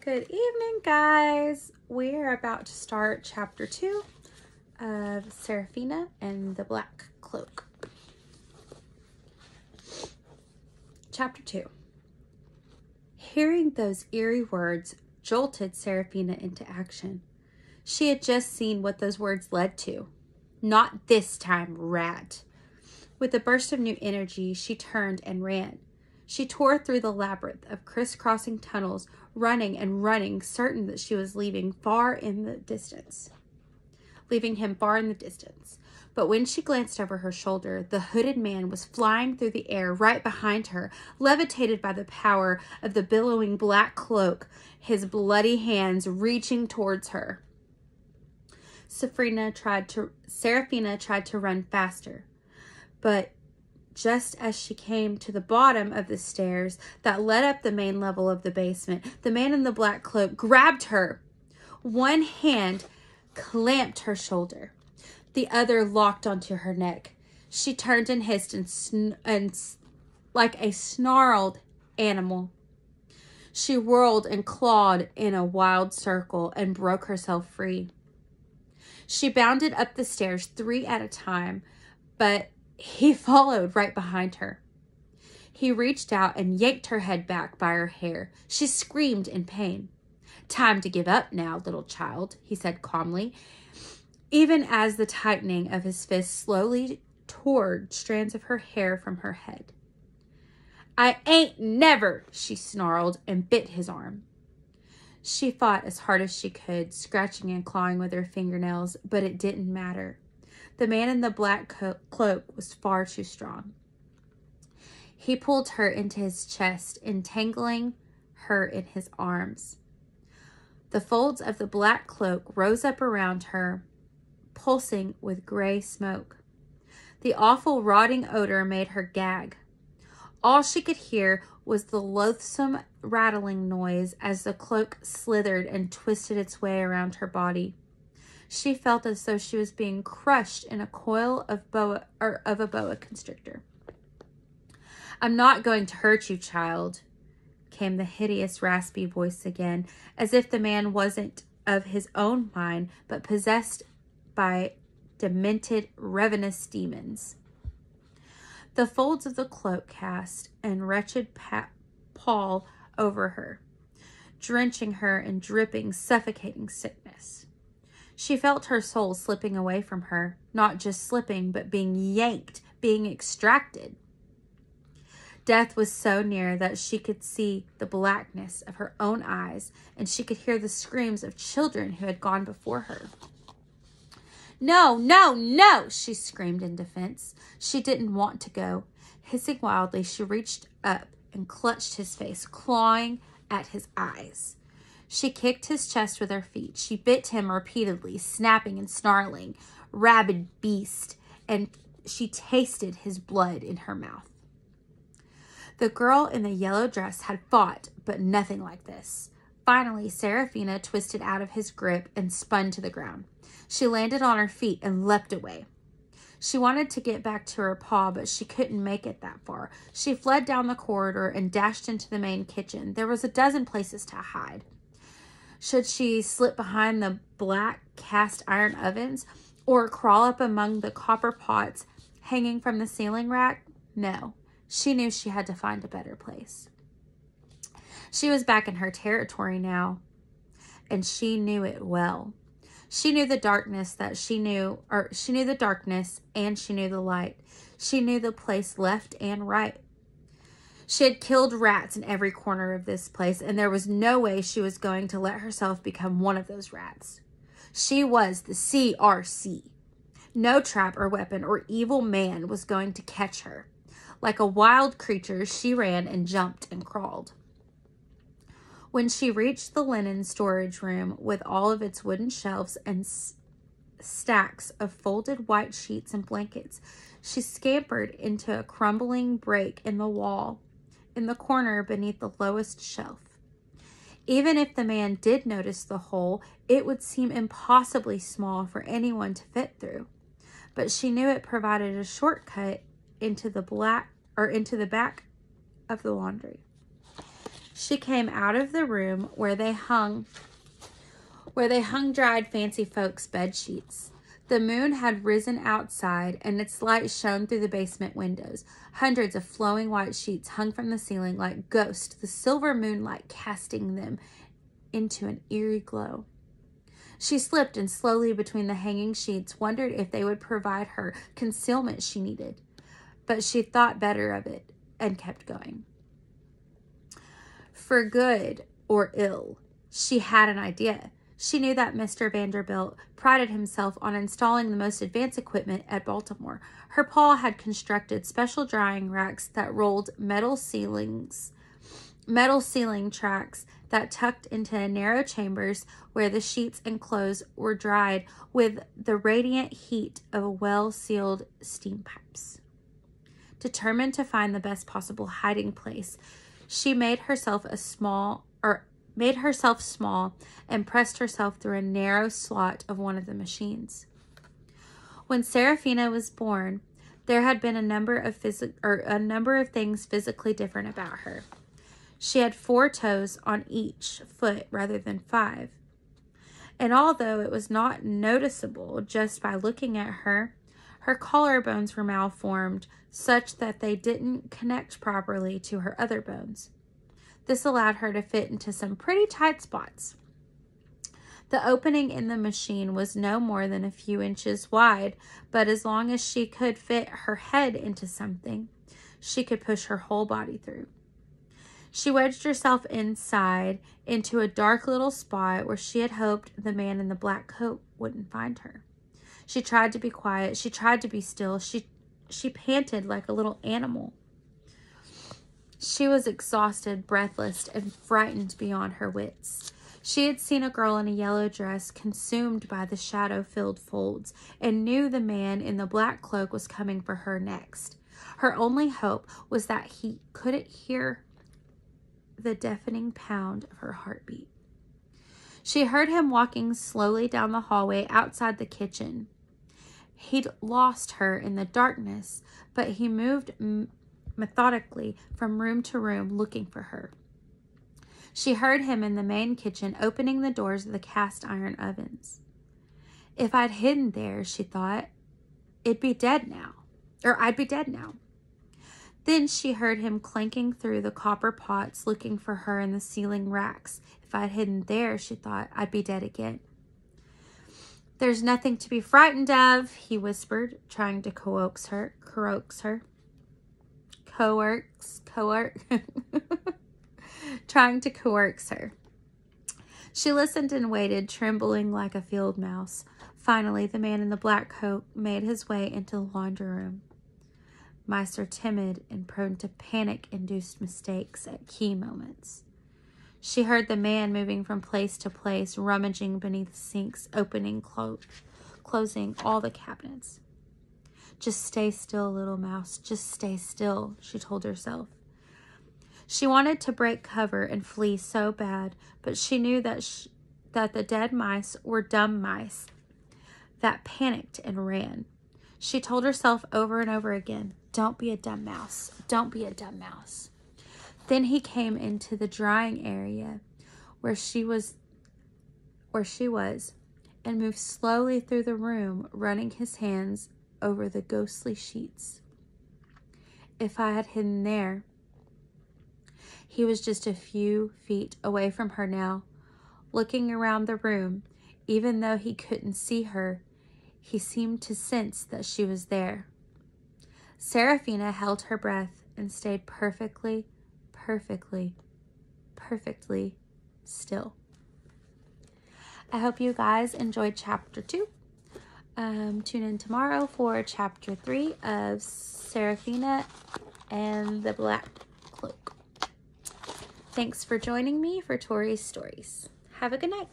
Good evening, guys. We're about to start chapter 2 of Serafina and the Black Cloak. Chapter 2. Hearing those eerie words jolted Serafina into action. She had just seen what those words led to. Not this time, rat. With a burst of new energy, she turned and ran. She tore through the labyrinth of crisscrossing tunnels, running and running, certain that she was leaving him far in the distance. But when she glanced over her shoulder, the hooded man was flying through the air right behind her, levitated by the power of the billowing black cloak, his bloody hands reaching towards her. Serafina tried to run faster, but just as she came to the bottom of the stairs that led up the main level of the basement, the man in the black cloak grabbed her. One hand clamped her shoulder. The other locked onto her neck. She turned and hissed and like a snarled animal. She whirled and clawed in a wild circle and broke herself free. She bounded up the stairs 3 at a time, but he followed right behind her. He reached out and yanked her head back by her hair. She screamed in pain. "Time to give up now, little child," he said calmly, even as the tightening of his fist slowly tore strands of her hair from her head. "I ain't never," she snarled and bit his arm. She fought as hard as she could, scratching and clawing with her fingernails, but it didn't matter. The man in the black cloak was far too strong. He pulled her into his chest, entangling her in his arms. The folds of the black cloak rose up around her, pulsing with gray smoke. The awful rotting odor made her gag. All she could hear was the loathsome rattling noise as the cloak slithered and twisted its way around her body. She felt as though she was being crushed in a coil of a boa constrictor. "I'm not going to hurt you, child," came the hideous, raspy voice again, as if the man wasn't of his own mind, but possessed by demented, ravenous demons. The folds of the cloak cast an wretched pall over her, drenching her in dripping, suffocating sickness. She felt her soul slipping away from her, not just slipping, but being yanked, being extracted. Death was so near that she could see the blackness of her own eyes, and she could hear the screams of children who had gone before her. "No, no, no!" she screamed in defense. She didn't want to go. Hissing wildly, she reached up and clutched his face, clawing at his eyes. She kicked his chest with her feet. She bit him repeatedly, snapping and snarling. Rabid beast, and she tasted his blood in her mouth. The girl in the yellow dress had fought, but nothing like this. Finally, Serafina twisted out of his grip and spun to the ground. She landed on her feet and leapt away. She wanted to get back to her paw, but she couldn't make it that far. She fled down the corridor and dashed into the main kitchen. There was a dozen places to hide. Should she slip behind the black cast iron ovens or crawl up among the copper pots hanging from the ceiling rack? No, she knew she had to find a better place. She was back in her territory now, and she knew it well. She knew the darkness and she knew the light. She knew the place left and right. She had killed rats in every corner of this place, and there was no way she was going to let herself become one of those rats. She was the CRC. No trap or weapon or evil man was going to catch her. Like a wild creature, she ran and jumped and crawled. When she reached the linen storage room with all of its wooden shelves and stacks of folded white sheets and blankets, she scampered into a crumbling break in the wall in the corner beneath the lowest shelf. Even if the man did notice the hole, it would seem impossibly small for anyone to fit through. But she knew it provided a shortcut into the back of the laundry. She came out of the room where they hung dried fancy folks' bed sheets. The moon had risen outside, and its light shone through the basement windows. Hundreds of flowing white sheets hung from the ceiling like ghosts, the silver moonlight casting them into an eerie glow. She slipped in slowly between the hanging sheets, wondered if they would provide her concealment she needed. But she thought better of it and kept going. For good or ill, she had an idea. She knew that Mr. Vanderbilt prided himself on installing the most advanced equipment at Baltimore. Her pa had constructed special drying racks that rolled metal ceiling tracks that tucked into narrow chambers where the sheets and clothes were dried with the radiant heat of well-sealed steam pipes. Determined to find the best possible hiding place, she made herself small and pressed herself through a narrow slot of one of the machines. When Serafina was born, there had been a number of things physically different about her. She had 4 toes on each foot rather than 5. And although it was not noticeable just by looking at her, her collarbones were malformed such that they didn't connect properly to her other bones. This allowed her to fit into some pretty tight spots. The opening in the machine was no more than a few inches wide, but as long as she could fit her head into something, she could push her whole body through. She wedged herself inside into a dark little spot where she had hoped the man in the black coat wouldn't find her. She tried to be quiet. She tried to be still. She panted like a little animal. She was exhausted, breathless, and frightened beyond her wits. She had seen a girl in a yellow dress consumed by the shadow-filled folds and knew the man in the black cloak was coming for her next. Her only hope was that he couldn't hear the deafening pound of her heartbeat. She heard him walking slowly down the hallway outside the kitchen. He'd lost her in the darkness, but he moved methodically from room to room looking for her. She heard him in the main kitchen opening the doors of the cast iron ovens. If I'd hidden there, she thought, I'd be dead now. Then she heard him clanking through the copper pots looking for her in the ceiling racks. If I'd hidden there, she thought, I'd be dead again. There's nothing to be frightened of, he whispered, trying to coax her. Trying to coax her. She listened and waited, trembling like a field mouse. Finally, the man in the black coat made his way into the laundry room. Mice are timid and prone to panic-induced mistakes at key moments. She heard the man moving from place to place, rummaging beneath sinks, opening, closing all the cabinets. Just stay still, little mouse. Just stay still, she told herself. She wanted to break cover and flee so bad, but she knew that the dead mice were dumb mice that panicked and ran. She told herself over and over again, don't be a dumb mouse. Don't be a dumb mouse. Then he came into the drying area where she was and moved slowly through the room, running his hands over the ghostly sheets. If I had hidden there. He was just a few feet away from her now, looking around the room. Even though he couldn't see her, he seemed to sense that she was there. Serafina held her breath and stayed perfectly still. I hope you guys enjoyed chapter 2. Tune in tomorrow for chapter 3 of Serafina and the Black Cloak. Thanks for joining me for Tori's Stories. Have a good night.